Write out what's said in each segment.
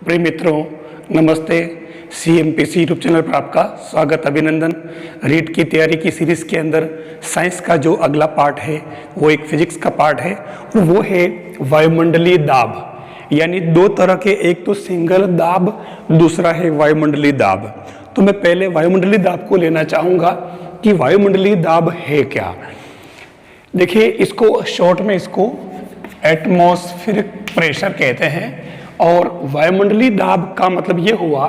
प्रिय मित्रों, नमस्ते। CMPC यूट्यूब चैनल पर आपका स्वागत, अभिनंदन। रीट की तैयारी की सीरीज़ के अंदर साइंस का जो अगला पार्ट है वो एक फिजिक्स का पार्ट है और वो है वायुमंडलीय दाब। यानी दो तरह के, एक तो सिंगल दाब, दूसरा है वायुमंडलीय दाब। तो मैं पहले वायुमंडलीय दाब को लेना चाहूँगा कि वायुमंडलीय दाब है क्या। देखिए, इसको शॉर्ट में इसको एटमॉस्फेरिक प्रेशर कहते हैं। और वायुमंडलीय दाब का मतलब ये हुआ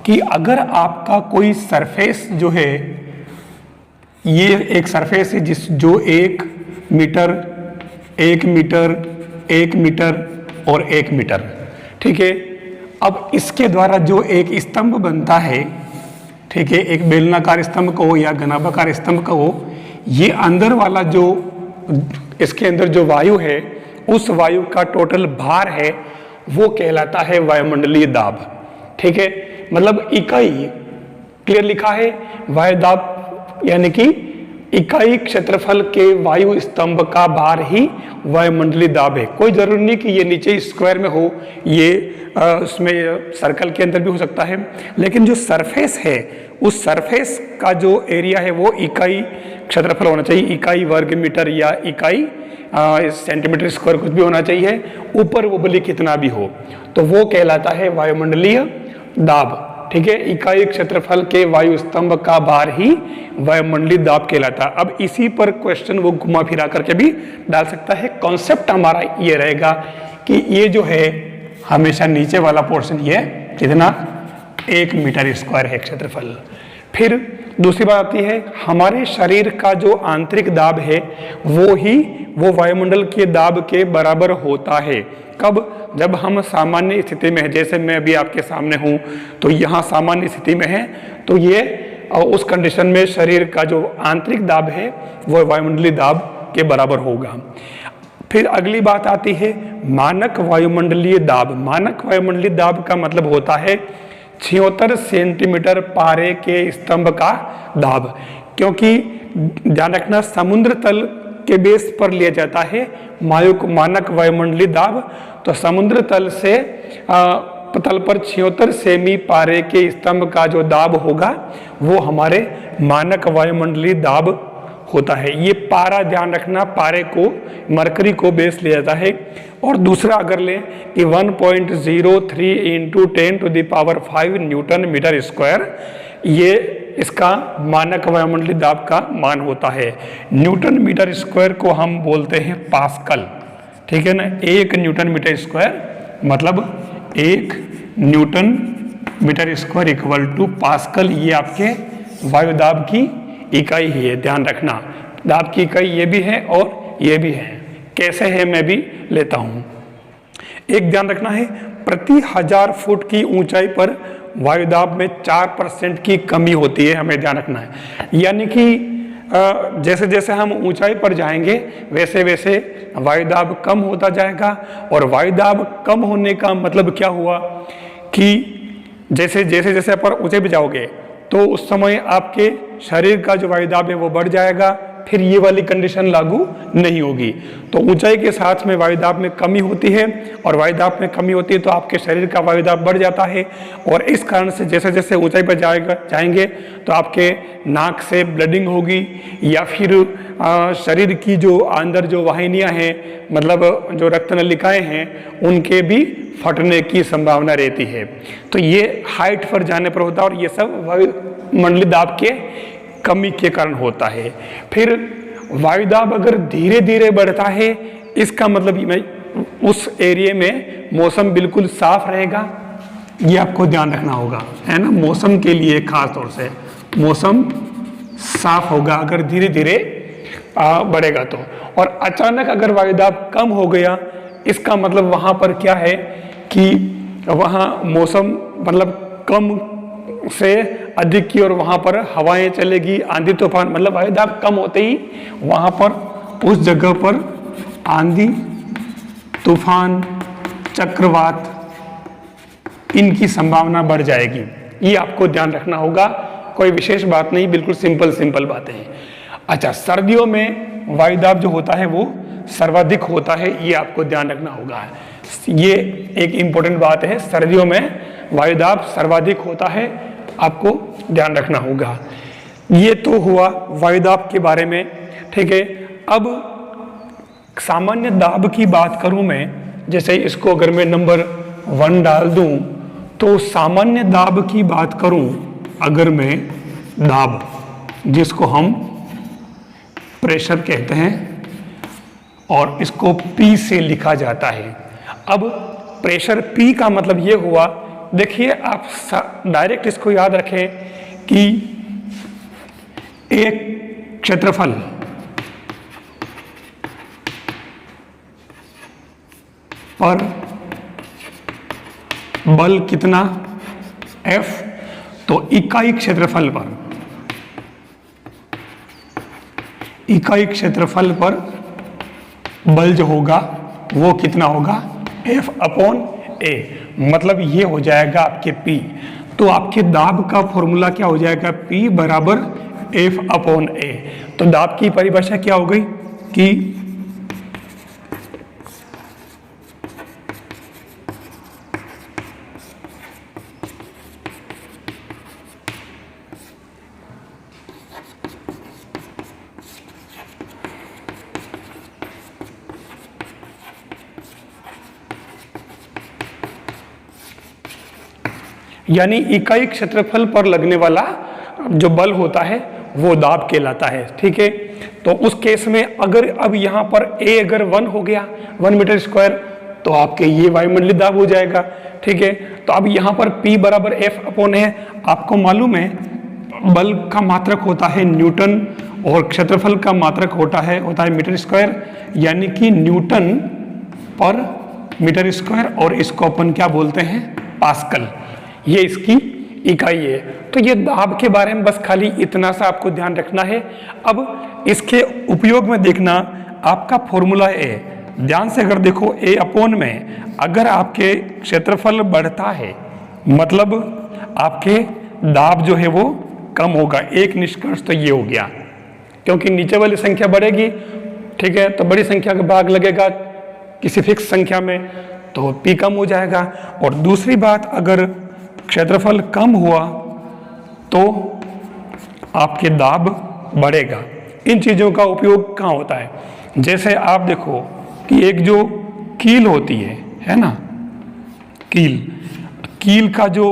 कि अगर आपका कोई सरफेस जो है, ये एक सरफेस है जो 1 मीटर, 1 मीटर, 1 मीटर और 1 मीटर, ठीक है। अब इसके द्वारा जो एक स्तंभ बनता है, ठीक है, एक बेलनाकार स्तंभ का हो या घनाभाकार स्तंभ का हो, ये अंदर वाला जो इसके अंदर जो वायु है, उस वायु का टोटल भार है, वो कहलाता है वायुमंडलीय दाब, ठीक है। मतलब इकाई, क्लियर लिखा है, वायु दाब यानी कि इकाई क्षेत्रफल के वायु स्तंभ का भार ही वायुमंडलीय दाब है। कोई जरूरी नहीं कि ये नीचे स्क्वायर में हो, ये उसमें सर्कल के अंदर भी हो सकता है, लेकिन जो सरफेस है उस सरफेस का जो एरिया है वो इकाई क्षेत्रफल होना चाहिए, इकाई वर्ग मीटर या इकाई सेंटीमीटर स्क्वायर कुछ भी होना चाहिए, ऊपर वो भले कितना भी हो, तो वो कहलाता है वायुमंडलीय दाब, ठीक है। इकाई क्षेत्रफल के वायु स्तंभ का भार ही वायुमंडलीय दाब कहलाता है। अब इसी पर क्वेश्चन वो घुमा फिरा करके भी डाल सकता है। कॉन्सेप्ट हमारा ये रहेगा कि ये जो है हमेशा नीचे वाला पोर्शन ये कितना, 1 मीटर स्क्वायर है क्षेत्रफल। फिर दूसरी बात आती है, हमारे शरीर का जो आंतरिक दाब है वो वायुमंडल के दाब के बराबर होता है। कब? जब हम सामान्य स्थिति में है, जैसे मैं अभी आपके सामने हूं तो यहाँ सामान्य स्थिति में है, तो ये उस कंडीशन में शरीर का जो आंतरिक दाब है वो वायुमंडलीय दाब के बराबर होगा। फिर अगली बात आती है मानक वायुमंडलीय दाब। मानक वायुमंडलीय दाब का मतलब होता है 76 सेंटीमीटर पारे के स्तंभ का दाब। क्योंकि ध्यान रखना, समुद्र तल के बेस पर लिया जाता है मानक वायुमंडलीय दाब, तो समुद्र तल से तल पर 76 सेमी पारे के स्तंभ का जो दाब होगा वो हमारे मानक वायुमंडलीय दाब होता है। ये पारा, ध्यान रखना, पारे को, मरकरी को बेस लिया जाता है। और दूसरा अगर लें कि 1.03 इंटू 10⁵ न्यूटन मीटर स्क्वायर, ये इसका मानक वायुमंडलीय दाब का मान होता है। न्यूटन मीटर स्क्वायर को हम बोलते हैं पास्कल, ठीक है ना। 1 न्यूटन मीटर स्क्वायर मतलब 1 newton metre square equal to pascal. ये आपके वायु दाब की इकाई ही है, ध्यान रखना। दाब की इकाई ये भी है और ये भी है। कैसे है मैं भी लेता हूं। एक ध्यान रखना है, प्रति 1000 फुट की ऊंचाई पर वायुदाब में 4% की कमी होती है, हमें ध्यान रखना है। यानी कि जैसे जैसे हम ऊंचाई पर जाएंगे वैसे वैसे वायुदाब कम होता जाएगा। और वायुदाब कम होने का मतलब क्या हुआ कि जैसे जैसे आप ऊंचाई पर जाओगे तो उस समय आपके शरीर का जो वायुदाब है वो बढ़ जाएगा, फिर ये वाली कंडीशन लागू नहीं होगी। तो ऊंचाई के साथ में वायुदाब में कमी होती है, और वायुदाब में कमी होती है तो आपके शरीर का वायुदाब बढ़ जाता है। और इस कारण से जैसे जैसे ऊंचाई पर जाएंगे तो आपके नाक से ब्लडिंग होगी, या फिर शरीर की जो अंदर जो वाहिनियां हैं, मतलब जो रक्त नलिकाएं हैं, उनके भी फटने की संभावना रहती है। तो ये हाइट पर जाने पर होता है, और ये सब वायुमंडलीय दाब के कमी के कारण होता है। फिर वायुदाब अगर धीरे धीरे बढ़ता है, इसका मतलब उस एरिया में मौसम बिल्कुल साफ रहेगा। ये आपको ध्यान रखना होगा, है ना। मौसम के लिए खास तौर से मौसम साफ होगा अगर धीरे धीरे बढ़ेगा तो। और अचानक अगर वायुदाब कम हो गया, इसका मतलब वहां पर क्या है कि वहां मौसम मतलब कम से अधिक की, और वहां पर हवाएं चलेगी, आंधी तूफान, मतलब वायुदाब कम होते ही वहां पर उस जगह पर आंधी तूफान, चक्रवात, इनकी संभावना बढ़ जाएगी। ये आपको ध्यान रखना होगा, कोई विशेष बात नहीं, बिल्कुल सिंपल बातें हैं। अच्छा, सर्दियों में वायुदाब जो होता है वो सर्वाधिक होता है, ये आपको ध्यान रखना होगा। ये एक इम्पोर्टेंट बात है, सर्दियों में वायुदाब सर्वाधिक होता है, आपको ध्यान रखना होगा। ये तो हुआ वायुदाब के बारे में, ठीक है। अब सामान्य दाब की बात करूं मैं, जैसे इसको अगर मैं नंबर 1 डाल दूं, तो सामान्य दाब की बात करूं अगर मैं, दाब जिसको हम प्रेशर कहते हैं और इसको P से लिखा जाता है। अब प्रेशर P का मतलब ये हुआ, देखिए आप डायरेक्ट इसको याद रखें कि एक क्षेत्रफल पर बल कितना F, तो इकाई क्षेत्रफल पर बल जो होगा वो कितना होगा, F/A। मतलब ये हो जाएगा आपके P। तो आपके दाब का फॉर्मूला क्या हो जाएगा, P बराबर F/A। तो दाब की परिभाषा क्या हो गई कि यानी इकाई क्षेत्रफल पर लगने वाला जो बल होता है वो दाब कहलाता है, ठीक है। तो उस केस में अगर अब यहाँ पर A अगर 1 हो गया, 1 मीटर स्क्वायर, तो आपके ये वायुमंडलीय दाब हो जाएगा, ठीक है। तो अब यहाँ पर P बराबर F/A। आपको मालूम है बल का मात्रक होता है न्यूटन और क्षेत्रफल का मात्रक होता है मीटर स्क्वायर, यानी कि न्यूटन पर मीटर स्क्वायर, और इसको अपन क्या बोलते हैं, पास्कल। ये इसकी इकाई है। तो ये दाब के बारे में बस खाली इतना सा आपको ध्यान रखना है। अब इसके उपयोग में देखना, आपका फॉर्मूला है, ध्यान से अगर देखो A/, में अगर आपके क्षेत्रफल बढ़ता है मतलब आपके दाब जो है वो कम होगा। एक निष्कर्ष तो ये हो गया, क्योंकि नीचे वाली संख्या बढ़ेगी, ठीक है, तो बड़ी संख्या का भाग लगेगा किसी फिक्स संख्या में, तो P कम हो जाएगा। और दूसरी बात, अगर क्षेत्रफल कम हुआ तो आपके दाब बढ़ेगा। इन चीज़ों का उपयोग कहाँ होता है, जैसे आप देखो कि एक जो कील होती है ना, कील का जो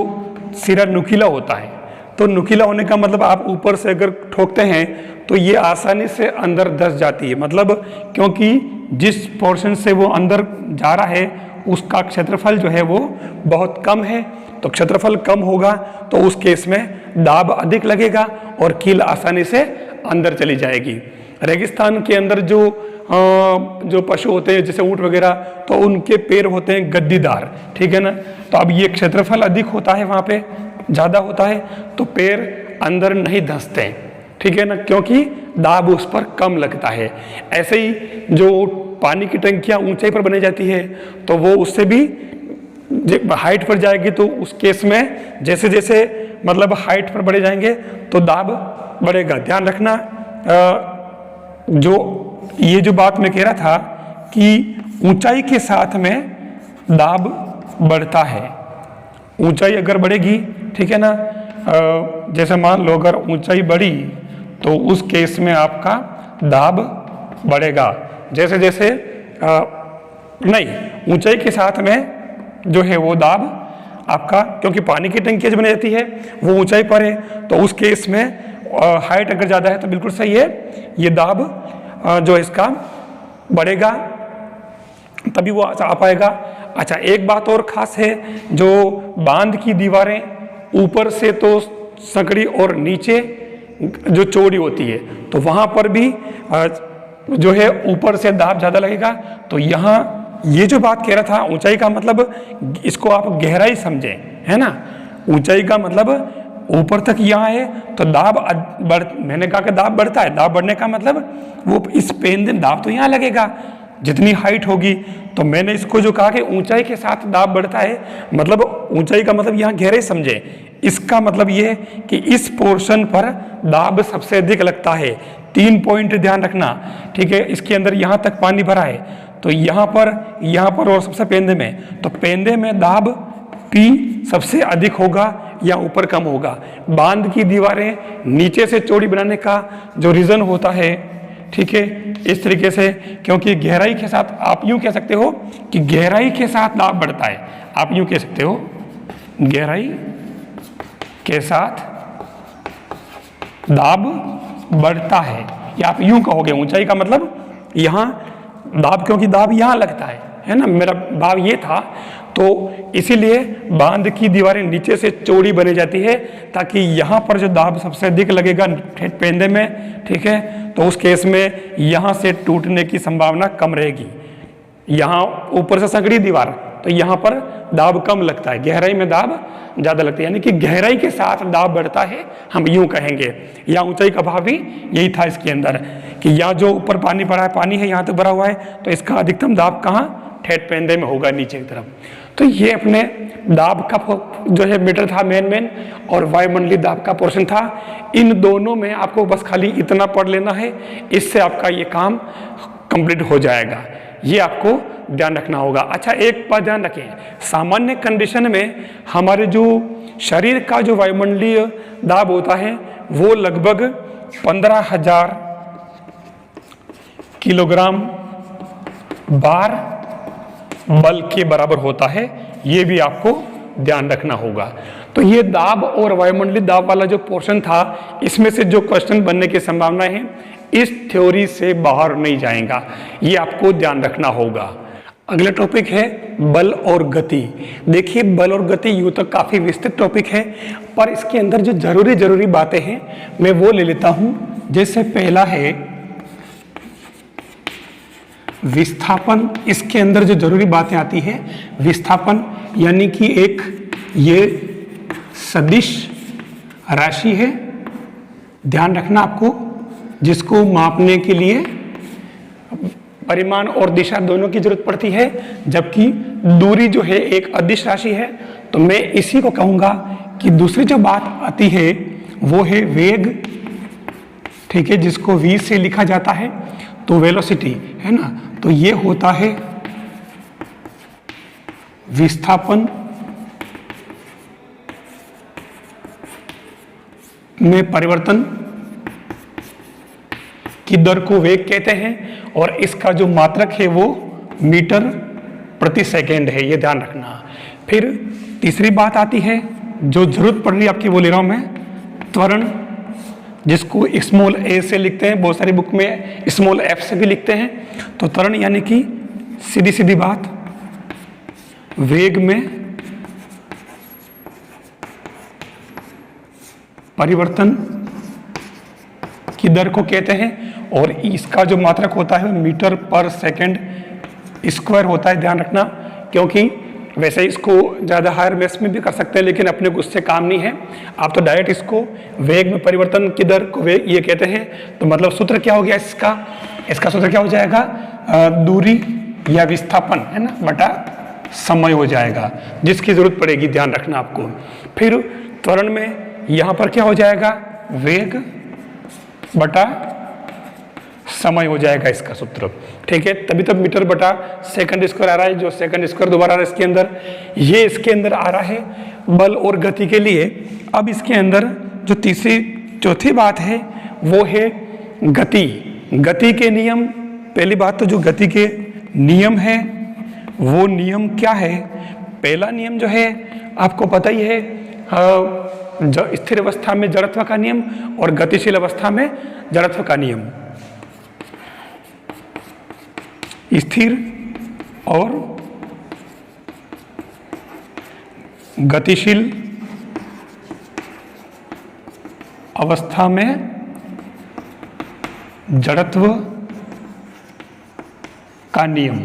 सिरा नुकीला होता है, तो नुकीला होने का मतलब आप ऊपर से अगर ठोकते हैं तो ये आसानी से अंदर धंस जाती है, मतलब क्योंकि जिस पोर्शन से वो अंदर जा रहा है उसका क्षेत्रफल जो है वो बहुत कम है। तो क्षेत्रफल कम होगा तो उस केस में दाब अधिक लगेगा और कील आसानी से अंदर चली जाएगी। रेगिस्तान के अंदर जो पशु होते हैं जैसे ऊंट वगैरह, तो उनके पैर होते हैं गद्दीदार, ठीक है ना। तो अब ये क्षेत्रफल अधिक होता है, वहाँ पे ज़्यादा होता है, तो पैर अंदर नहीं धंसते, ठीक है ना, क्योंकि दाब उस पर कम लगता है। ऐसे ही जो पानी की टंकियाँ ऊंचाई पर बनाई जाती है, तो वो उससे भी हाइट पर जाएगी, तो उस केस में जैसे जैसे मतलब हाइट पर बढ़े जाएंगे तो दाब बढ़ेगा। ध्यान रखना, ये जो बात मैं कह रहा था कि ऊंचाई के साथ में दाब बढ़ता है। ऊंचाई अगर बढ़ेगी, ठीक है ना, जैसे मान लो अगर ऊंचाई बढ़ी तो उस केस में आपका दाब बढ़ेगा। जैसे जैसे नहीं, ऊंचाई के साथ में जो है वो दाब आपका, क्योंकि पानी की टंकी जब बनी जाती है वो ऊंचाई पर है, तो उस केस में हाइट अगर ज़्यादा है तो बिल्कुल सही है, ये दाब जो इसका बढ़ेगा, तभी वो आ पाएगा। अच्छा, एक बात और ख़ास है, जो बांध की दीवारें ऊपर से तो संकड़ी और नीचे जो चौड़ी होती है, तो वहाँ पर भी जो है ऊपर से दाब ज़्यादा लगेगा। तो यहाँ ये जो बात कह रहा था ऊंचाई का मतलब, इसको आप गहराई समझें, है ना। ऊंचाई का मतलब ऊपर तक यहाँ है तो दाब मैंने कहा कि दाब बढ़ता है, दाब बढ़ने का मतलब वो इस पेन दाब तो यहाँ लगेगा जितनी हाइट होगी। तो मैंने इसको जो कहा कि ऊंचाई के साथ दाब बढ़ता है, मतलब ऊंचाई का मतलब यहाँ गहराई समझे। इसका मतलब ये है कि इस पोर्शन पर दाब सबसे अधिक लगता है। 3 पॉइंट ध्यान रखना, ठीक है। इसके अंदर यहाँ तक पानी भरा है तो यहाँ पर और सबसे पेंदे में, तो पेंदे में दाब P सबसे अधिक होगा या ऊपर कम होगा। बांध की दीवारें नीचे से चौड़ी बनाने का जो रीज़न होता है, ठीक है, इस तरीके से, क्योंकि गहराई के साथ आप यूं कह सकते हो कि गहराई के साथ दाब बढ़ता है। आप यूं कह सकते हो गहराई के साथ दाब बढ़ता है, या आप यूं कहोगे ऊंचाई का मतलब यहाँ दाब, क्योंकि दाब यहाँ लगता है ना, मेरा भाव ये था। तो इसीलिए बांध की दीवारें नीचे से चौड़ी बनी जाती है ताकि यहाँ पर जो दाब सबसे अधिक लगेगा पेंदे में, ठीक है, तो उस केस में यहाँ से टूटने की संभावना कम रहेगी। यहाँ ऊपर से संकड़ी दीवार, तो यहाँ पर दाब कम लगता है, गहराई में दाब ज़्यादा लगता है, यानी कि गहराई के साथ दाब बढ़ता है, हम यूं कहेंगे। या ऊंचाई का भाव भी यही था इसके अंदर कि यहाँ जो ऊपर पानी पड़ा है, पानी है यहाँ तक भरा हुआ है, तो इसका अधिकतम दाब कहाँ, ठेठ पेंदे में होगा, नीचे की तरफ। तो ये अपने दाब का जो है मीटर था मेन, और वायुमंडलीय दाब का पोर्शन था। इन दोनों में आपको बस खाली इतना पढ़ लेना है, इससे आपका ये काम कंप्लीट हो जाएगा। ये आपको ध्यान रखना होगा। अच्छा, एक बात ध्यान रखें, सामान्य कंडीशन में हमारे जो शरीर का जो वायुमंडलीय दाब होता है वो लगभग 15,000 किलोग्राम बार बल के बराबर होता है। ये भी आपको ध्यान रखना होगा। तो ये दाब और वायुमंडलीय दाब वाला जो पोर्शन था, इसमें से जो क्वेश्चन बनने की संभावना है इस थ्योरी से बाहर नहीं जाएगा, ये आपको ध्यान रखना होगा। अगला टॉपिक है बल और गति। देखिए, बल और गति यूं तो काफी विस्तृत टॉपिक है, पर इसके अंदर जो जरूरी बातें हैं मैं वो ले लेता हूं। जैसे पहला है विस्थापन। इसके अंदर जो जरूरी बातें आती है, विस्थापन यानी कि एक ये सदिश राशि है, ध्यान रखना आपको, जिसको मापने के लिए परिमाण और दिशा दोनों की जरूरत पड़ती है, जबकि दूरी जो है एक अदिश राशि है। तो मैं इसी को कहूंगा कि दूसरी जो बात आती है वो है वेग, ठीक है, जिसको v से लिखा जाता है, तो वेलोसिटी है ना। तो ये होता है विस्थापन में परिवर्तन की दर को वेग कहते हैं, और इसका जो मात्रक है वो मीटर प्रति सेकेंड है, ये ध्यान रखना। फिर तीसरी बात आती है जो जरूरत पड़ रही है आपकी, वो ले रहा हूं मैं, त्वरण, जिसको स्मॉल a से लिखते हैं, बहुत सारी बुक में स्मॉल f से भी लिखते हैं। तो त्वरण यानी कि सीधी बात वेग में परिवर्तन की दर को कहते हैं, और इसका जो मात्रक होता है मीटर पर सेकंड स्क्वायर होता है, ध्यान रखना। क्योंकि वैसे इसको ज़्यादा हायर मैथ्स में भी कर सकते हैं, लेकिन अपने को उससे काम नहीं है, आप तो डायरेक्ट इसको वेग में परिवर्तन की दर को वेग ये कहते हैं। तो मतलब सूत्र क्या हो गया इसका सूत्र क्या हो जाएगा, दूरी या विस्थापन है ना बटा समय हो जाएगा, जिसकी जरूरत पड़ेगी, ध्यान रखना आपको। फिर त्वरण में यहाँ पर क्या हो जाएगा, वेग बटा समय हो जाएगा इसका सूत्र, ठीक है। तभी तब मीटर बटा सेकंड स्क्वायर आ रहा है, जो सेकंड स्क्वायर दोबारा आ रहा है इसके अंदर, ये इसके अंदर आ रहा है बल और गति के लिए। अब इसके अंदर जो चौथी बात है वो है गति के नियम। पहली बात तो जो गति के नियम है वो नियम क्या है। पहला नियम जो है आपको पता ही है, स्थिर अवस्था में जड़त्व का नियम और गतिशील अवस्था में जड़त्व का नियम। स्थिर और गतिशील अवस्था में जड़त्व का नियम,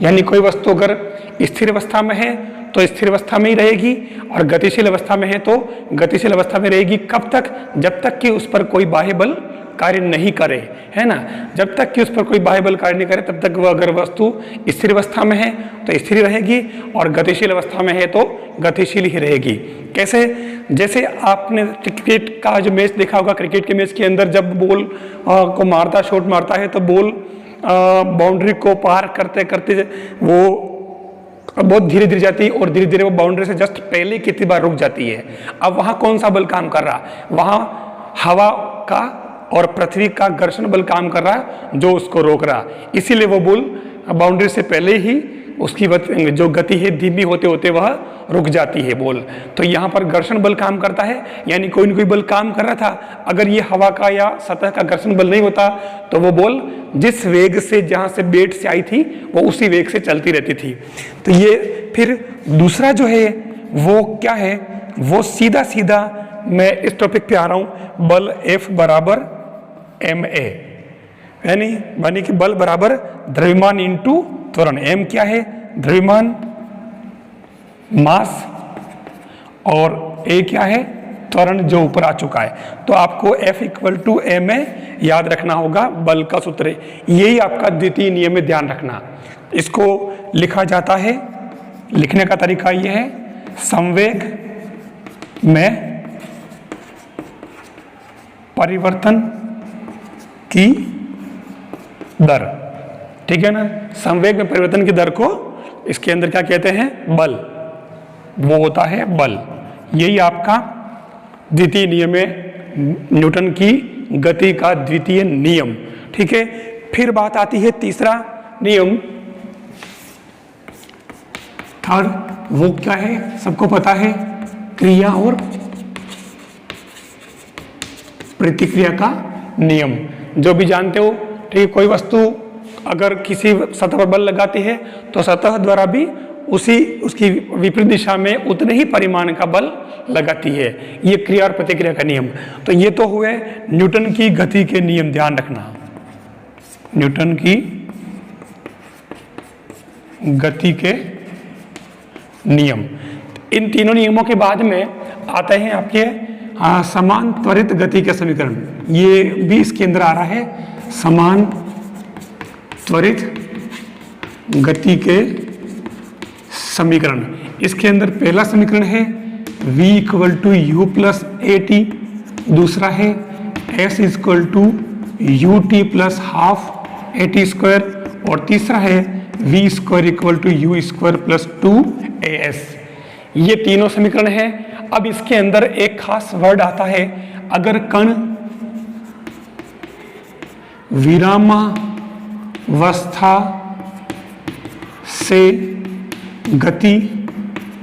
यानी कोई वस्तु अगर स्थिर अवस्था में है तो स्थिर अवस्था में ही रहेगी, और गतिशील अवस्था में है तो गतिशील अवस्था में रहेगी। कब तक, जब तक कि उस पर कोई बाह्य बल कार्य नहीं करे, है ना। जब तक कि उस पर कोई बाह्य बल कार्य नहीं करे तब तक वह अगर वस्तु स्थिर अवस्था में है तो स्थिर रहेगी, और गतिशील अवस्था में है तो गतिशील ही रहेगी। कैसे, जैसे आपने क्रिकेट का जो मैच देखा होगा, क्रिकेट के मैच के अंदर जब बॉल को मारता, शॉट मारता है तो बॉल बाउंड्री को पार करते करते वो बहुत धीरे धीरे जाती है और धीरे धीरे वो बाउंड्री से जस्ट पहले कितनी बार रुक जाती है। अब वहां कौन सा बल काम कर रहा, वहां हवा का और पृथ्वी का घर्षण बल काम कर रहा है जो उसको रोक रहा, इसीलिए वो बल बाउंड्री से पहले ही उसकी जो गति है धीमी होते होते वह रुक जाती है बॉल। तो यहाँ पर घर्षण बल काम करता है, यानी कोई न कोई बल काम कर रहा था। अगर ये हवा का या सतह का घर्षण बल नहीं होता तो वो बॉल जिस वेग से जहाँ से बेट से आई थी वो उसी वेग से चलती रहती थी। तो ये फिर दूसरा जो है वो क्या है, वो सीधा सीधा मैं इस टॉपिक पे आ रहा हूँ, बल F बराबर ma, यानी कि बल बराबर द्रव्यमान इंटू त्वरण। m क्या है, द्रव्यमान मास, और a क्या है, त्वरण जो ऊपर आ चुका है। तो आपको F इक्वल टू ma याद रखना होगा, बल का सूत्र। यही आपका द्वितीय नियम में ध्यान रखना। इसको लिखा जाता है, लिखने का तरीका यह है, संवेग में परिवर्तन की दर, ठीक है ना। संवेग में परिवर्तन की दर को इसके अंदर क्या कहते हैं, बल, वो होता है बल। यही आपका द्वितीय नियम है, न्यूटन की गति का द्वितीय नियम, ठीक है। फिर बात आती है तीसरा नियम, थर्ड, वो क्या है, सबको पता है, क्रिया और प्रतिक्रिया का नियम, जो भी जानते हो, ठीक है। कोई वस्तु अगर किसी सतह पर बल लगाती है तो सतह द्वारा भी उसकी विपरीत दिशा में उतने ही परिमाण का बल लगाती है। ये क्रिया और प्रतिक्रिया का नियम। तो ये तो हुए न्यूटन की गति के नियम, ध्यान रखना, न्यूटन की गति के नियम। इन तीनों नियमों के बाद में आते हैं आपके समान त्वरित गति के समीकरण। ये भी इसके अंदर आ रहा है, समान त्वरित गति के समीकरण। इसके अंदर पहला समीकरण है v equal to u plus a t, दूसरा है s equal to u t plus half a t square, और तीसरा है v square equal to u square plus 2as। ये तीनों समीकरण हैं। अब इसके अंदर एक खास वर्ड आता है, अगर कण विरामावस्था से गति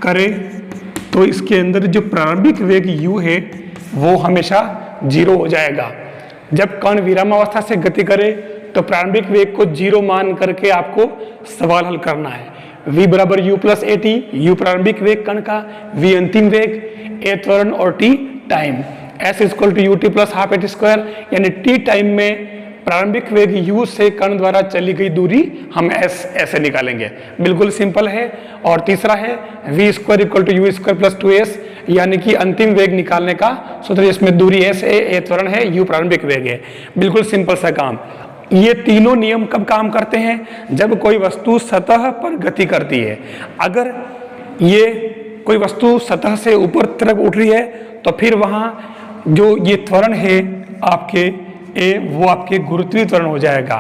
करे तो इसके अंदर जो प्रारंभिक वेग u है वो हमेशा 0 हो जाएगा। जब कण विरामावस्था से गति करे तो प्रारंभिक वेग को 0 मान करके आपको सवाल हल करना है। v बराबर u plus a T, u प्रारंभिक वेग कण का, v अंतिम वेग, a त्वरण और t time. s equal to u t plus half a t square, यानी t टाइम में प्रारंभिक वेग u से कण द्वारा चली गई दूरी हम s ऐसे निकालेंगे, बिल्कुल सिंपल है। और तीसरा है v square equal to u square plus 2s, यानी कि अंतिम वेग निकालने का सूत्र, इसमें दूरी s है, a त्वरण है, u प्रारंभिक वेग है, बिल्कुल सिंपल सा काम। ये तीनों नियम कब काम करते हैं, जब कोई वस्तु सतह पर गति करती है। अगर ये कोई वस्तु सतह से ऊपर तरफ उठ रही है तो फिर वहां जो ये त्वरण है आपके ए, वो आपके गुरुत्वीय त्वरण हो जाएगा,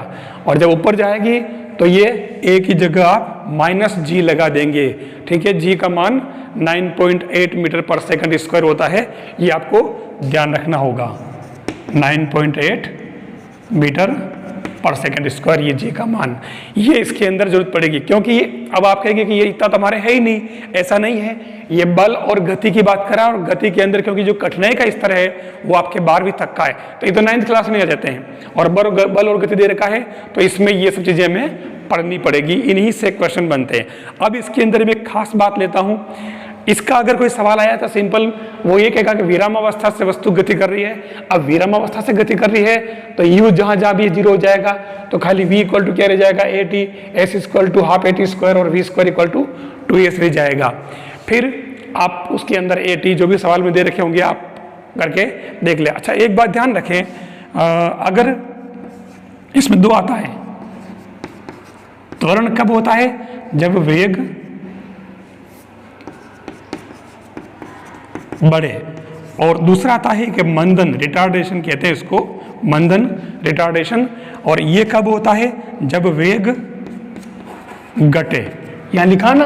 और जब ऊपर जाएगी तो ये ए की जगह आप -g लगा देंगे, ठीक है। g का मान 9.8 मीटर पर सेकंड स्क्वायर होता है, ये आपको ध्यान रखना होगा, 9.8 मीटर पर सेकंड स्क्वायर, ये g का मान। ये इसके अंदर जरूरत पड़ेगी, क्योंकि अब आप कहेंगे कि ये इतना तो हमारे है ही नहीं, ऐसा नहीं है। ये बल और गति की बात करा, और गति के अंदर क्योंकि जो कठिनाई का स्तर है वो आपके 12वीं तक का है, तो ये तो 9th क्लास में आ जाते हैं, और बल और गति दे रखा है, तो इसमें ये सब चीजें हमें पढ़नी पड़ेगी, इन्हीं से क्वेश्चन बनते हैं। अब इसके अंदर मैं खास बात लेता हूँ, इसका अगर कोई सवाल आया तो सिंपल वो ये कहेगा कि विरामावस्था से वस्तु गति कर रही है। अब विरामावस्था से गति कर रही है तो u जहां जहां भी 0 हो जाएगा, तो खाली v इक्वल टू क्या रह जाएगा, a t, s equal to half a t square, और v square equal to 2s रह जाएगा। फिर आप उसके अंदर ए टी जो भी सवाल में दे रखे होंगे आप करके देख ले। अच्छा, एक बात ध्यान रखें, अगर इसमें 2 आता है, त्वरण कब होता है, जब वेग बढ़े, और दूसरा आता है कि मंदन, रिटार्डेशन कहते हैं इसको, मंदन, रिटार्डेशन। और ये कब होता है, जब वेग घटे। यहाँ लिखा ना,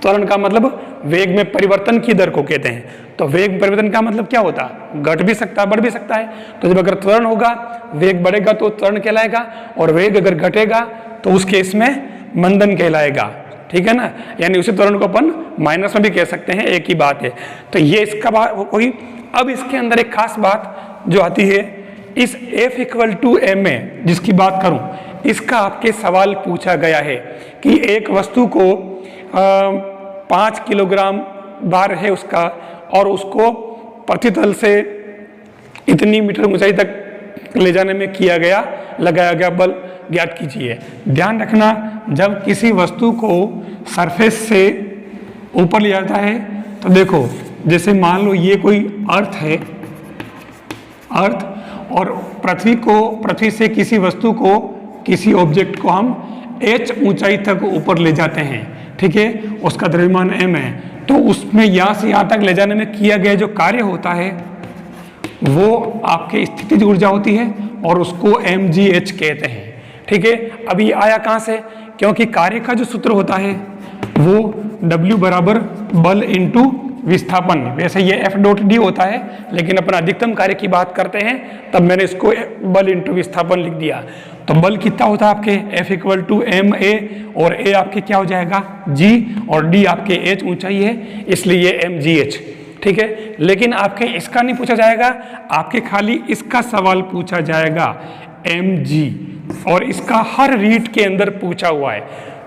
त्वरण का मतलब वेग में परिवर्तन की दर को कहते हैं। तो वेग में परिवर्तन का मतलब क्या होता है, घट भी सकता है बढ़ भी सकता है। तो जब अगर त्वरण होगा, वेग बढ़ेगा तो त्वरण कहलाएगा, और वेग अगर घटेगा तो उस केस में मंदन कहलाएगा। ठीक है ना, यानी उसी त्वरण को अपन माइनस में भी कह सकते हैं, एक ही बात है। तो ये इसका बात हुई। अब इसके अंदर एक खास बात जो आती है, इस F = ma जिसकी बात करूं, इसका आपके सवाल पूछा गया है कि एक वस्तु को 5 किलोग्राम भार है उसका, और उसको प्रतितल से इतनी मीटर ऊंचाई तक ले जाने में लगाया गया बल ज्ञात कीजिए। ध्यान रखना, जब किसी वस्तु को सरफेस से ऊपर ले जाता है तो देखो, जैसे मान लो ये कोई अर्थ है, अर्थ, और पृथ्वी से किसी वस्तु को, किसी ऑब्जेक्ट को हम h ऊंचाई तक ऊपर ले जाते हैं। ठीक है, उसका द्रव्यमान m है। तो उसमें यहाँ से यहाँ तक ले जाने में किया गया जो कार्य होता है वो आपके स्थितिज ऊर्जा होती है, और उसको mgh कहते हैं। ठीक है, अब ये आया कहाँ से, क्योंकि कार्य का जो सूत्र होता है वो W बराबर बल इंटू विस्थापन, वैसे ये F.d होता है, लेकिन अपन अधिकतम कार्य की बात करते हैं तब मैंने इसको बल इंटू विस्थापन लिख दिया। तो बल कितना होता है आपके, F = ma, और a आपके क्या हो जाएगा g, और d आपके h ऊंचाई है, इसलिए ये mgh। ठीक है, लेकिन आपके इसका नहीं पूछा जाएगा, आपके खाली इसका सवाल पूछा जाएगा mg, और इसका हर रीट के अंदर पूछा हुआ है।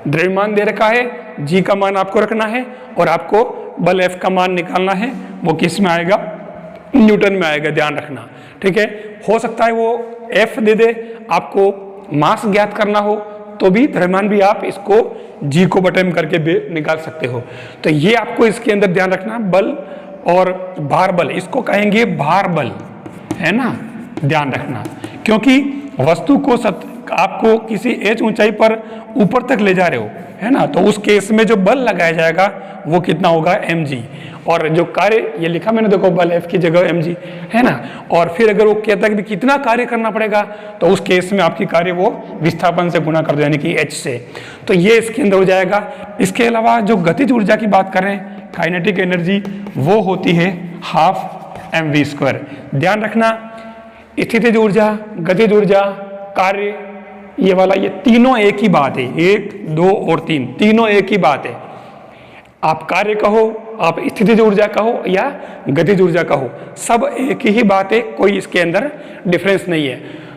द्रव्यमान दे रखा है, g का मान आपको रखना है, और आपको बल F का मान निकालना है। वो किस में आएगा, न्यूटन में आएगा, ध्यान रखना। ठीक है, हो सकता है वो F दे दे, आपको मास ज्ञात करना हो तो भी द्रव्यमान भी आप इसको g को बटे में करके निकाल सकते हो। तो ये आपको इसके अंदर ध्यान रखना, बल और भार बल, इसको कहेंगे भार बल, है ना, ध्यान रखना। क्योंकि वस्तु को आपको किसी h ऊंचाई पर ऊपर तक ले जा रहे हो, है ना, तो उस केस में जो बल लगाया जाएगा वो कितना होगा, mg। और जो कार्य ये लिखा मैंने, देखो बल F की जगह mg, है ना। और फिर अगर वो कहता है कि कितना कार्य करना पड़ेगा, तो उस केस में आपकी कार्य वो विस्थापन से गुणा कर दो, यानी कि h से। तो ये इसके अंदर हो जाएगा। इसके अलावा जो गतिज ऊर्जा की बात करें, काइनेटिक एनर्जी, वो होती है 12 mv²। ध्यान रखना, स्थितिज ऊर्जा, गतिज ऊर्जा, कार्य, ये वाला, ये तीनों एक ही बात है। 1, 2 और 3 तीनों एक ही बात है। आप कार्य कहो, आप स्थितिज ऊर्जा कहो या गतिज ऊर्जा कहो, सब एक ही बात है, कोई इसके अंदर डिफरेंस नहीं है।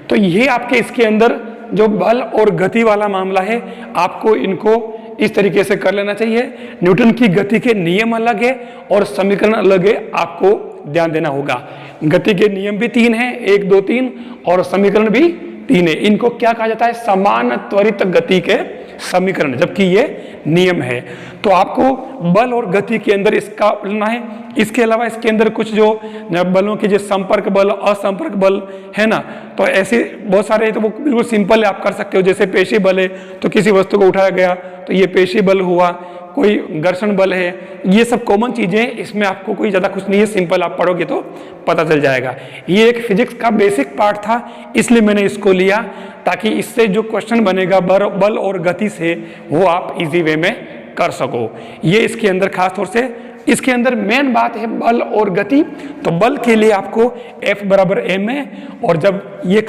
तो ये आपके इसके अंदर जो बल और गति वाला मामला है, आपको इनको इस तरीके से कर लेना चाहिए। न्यूटन की गति के नियम अलग है और समीकरण अलग है, आपको ध्यान देना होगा। गति के नियम भी 3 हैं, 1, 2, 3, और समीकरण भी 3 है। इनको क्या कहा जाता है, समान त्वरित गति के समीकरण, जबकि ये नियम है। तो आपको बल और गति के अंदर इसका लेना है। इसके अलावा इसके अंदर कुछ जो बलों के, जो संपर्क बल, असंपर्क बल है ना, तो ऐसे बहुत सारे, तो वो बिल्कुल सिंपल है, आप कर सकते हो। जैसे पेशी बल है तो किसी वस्तु को उठाया गया तो ये पेशी बल हुआ, कोई घर्षण बल है, ये सब कॉमन चीजें हैं, इसमें आपको कोई ज्यादा कुछ नहीं है, सिंपल आप पढ़ोगे तो पता चल जाएगा। ये एक फिजिक्स का बेसिक पार्ट था, इसलिए मैंने इसको लिया, ताकि इससे जो क्वेश्चन बनेगा बल और गति से, वो आप इजी वे में कर सको। ये इसके अंदर खास तौर से इसके अंदर मेन बात है बल और गति। तो बल के लिए आपको F बराबर ma, और जब ये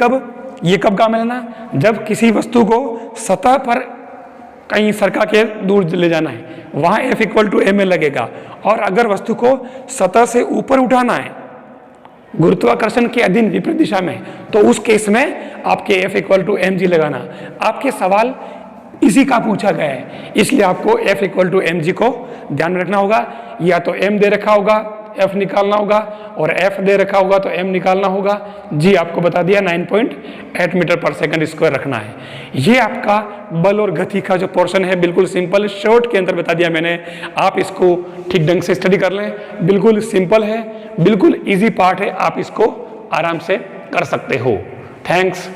कब काम लेना, जब किसी वस्तु को सतह पर कहीं सरका के दूर ले जाना है, वहां F = ma लगेगा। और अगर वस्तु को सतह से ऊपर उठाना है गुरुत्वाकर्षण के अधीन विपरीत दिशा में, तो उस केस में आपके F = mg लगाना। आपके सवाल इसी का पूछा गया है, इसलिए आपको F = mg को ध्यान रखना होगा। या तो m दे रखा होगा, F निकालना होगा, और F दे रखा होगा तो m निकालना होगा। g आपको बता दिया 9.8 मीटर/सेकंड² रखना है। ये आपका बल और गति का जो पोर्शन है, बिल्कुल सिंपल शॉर्ट के अंदर बता दिया मैंने। आप इसको ठीक ढंग से स्टडी कर लें, बिल्कुल सिंपल है, बिल्कुल ईजी पार्ट है, आप इसको आराम से कर सकते हो। थैंक्स।